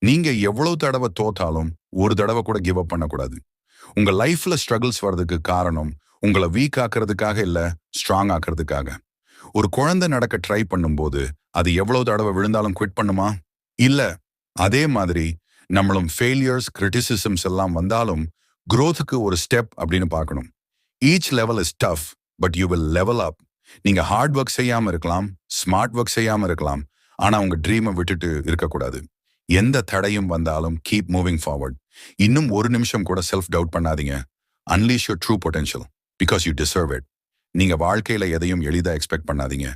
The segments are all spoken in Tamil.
நீங்க எவ்வளவு தடவை தோத்தாலும் ஒரு தடவை கூட கிவ் அப் பண்ணக்கூடாது. உங்க லைஃப்ல ஸ்ட்ரகிள்ஸ் வர்றதுக்கு காரணம் உங்களை வீக் ஆக்குறதுக்காக இல்ல, ஸ்ட்ராங் ஆக்குறதுக்காக. ஒரு குழந்தை நடக்க ட்ரை பண்ணும்போது அது எவ்வளவு தடவை விழுந்தாலும் குவிட் பண்ணுமா? இல்ல. அதே மாதிரி நம்மளும் ஃபெயிலியர்ஸ், கிரிட்டிசிசம்ஸ் எல்லாம் வந்தாலும் growthக்கு ஒரு ஸ்டெப் அப்படின்னு பார்க்கணும். Each level is tough, but you will level up. நீங்க ஹார்ட் ஒர்க் செய்யாம இருக்கலாம், ஸ்மார்ட் ஒர்க் செய்யாம இருக்கலாம், ஆனா உங்க ட்ரீமை விட்டுட்டு இருக்கக்கூடாது. எந்த தடையும் வந்தாலும் கீப் மூவிங் ஃபார்வர்ட். இன்னும் ஒரு நிமிஷம் கூட செல்ஃப் டவுட் பண்ணாதீங்க. Unleash your true potential because you deserve it. நீங்க வாழ்க்கையில எதையும் எளிதா எக்ஸ்பெக்ட் பண்ணாதீங்க.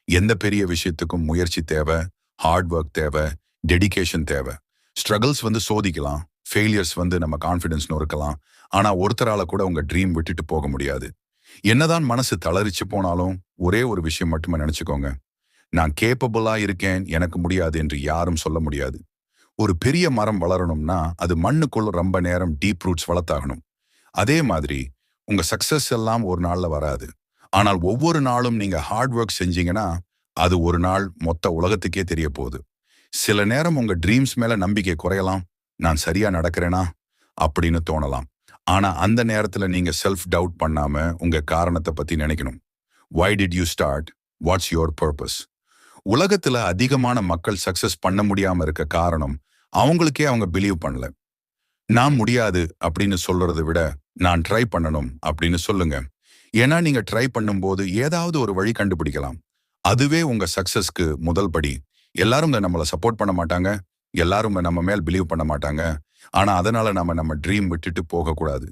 எந்த பெரிய விஷயத்துக்கும் முயற்சி தேவை, ஹார்ட் ஒர்க் தேவை, டெடிகேஷன் தேவை. ஸ்ட்ரகிள்ஸ் வந்து சோதிக்கலாம், ஃபெயிலியர்ஸ் வந்து நம்ம கான்ஃபிடன்ஸ்னு இருக்கலாம். ஆனா ஒருத்தரால கூட உங்க ட்ரீம் விட்டுட்டு போக முடியாது. என்னதான் மனசு தளரிச்சு போனாலும் ஒரே ஒரு விஷயம் மட்டுமே நினைச்சுக்கோங்க. நான் கேப்பபிளா இருக்கேன், எனக்கு முடியாது என்று யாரும் சொல்ல முடியாது. ஒரு பெரிய மரம் வளரணும்னா அது மண்ணுக்குள்ள ரொம்ப நேரம் டீப் ரூட்ஸ் வளர்த்தாகணும். அதே மாதிரி உங்க சக்சஸ் எல்லாம் ஒரு நாள்ல வராது. ஆனால் ஒவ்வொரு நாளும் நீங்க ஹார்ட் ஒர்க் செஞ்சீங்கன்னா அது ஒரு நாள் மொத்த உலகத்துக்கே தெரிய போகுது. சில நேரம் உங்க ட்ரீம்ஸ் மேல நம்பிக்கை குறையலாம். நான் சரியா நடக்கிறேனா அப்படின்னு தோணலாம். ஆனா அந்த நேரத்துல நீங்க செல்ஃப் டவுட் பண்ணாம உங்க காரணத்தை பத்தி நினைக்கணும். Why did you start? What's your purpose? உலகத்துல அதிகமான மக்கள் சக்சஸ் பண்ண முடியாம இருக்க காரணம் அவங்களுக்கே அவங்க பிலீவ் பண்ணல. நான் முடியாது அப்படின்னு சொல்றதை விட நான் ட்ரை பண்ணணும் அப்படின்னு சொல்லுங்க. ஏன்னா நீங்க ட்ரை பண்ணும்போது ஏதாவது ஒரு வழி கண்டுபிடிக்கலாம். அதுவே உங்க சக்சஸ்க்கு முதல் படி. எல்லாரும் நம்மளை சப்போர்ட் பண்ண மாட்டாங்க, எல்லாரும் நம்ம மேல் பிலீவ் பண்ண மாட்டாங்க. ஆனா அதனால நம்ம ட்ரீம் விட்டுட்டு போகக்கூடாது.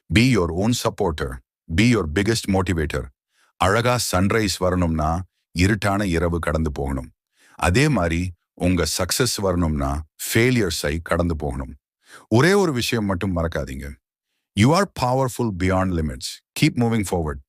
Be your own supporter, be your biggest motivator. அழகா சன்ரைஸ் வரணும்னா இருட்டான இரவு கடந்து போகணும். அதே மாதிரி உங்க சக்சஸ் வரணும்னா ஃபெயிலியர்ஸை கடந்து போகணும். ஒரே ஒரு விஷயம் மட்டும் மறக்காதீங்க. You are powerful beyond limits. Keep moving forward.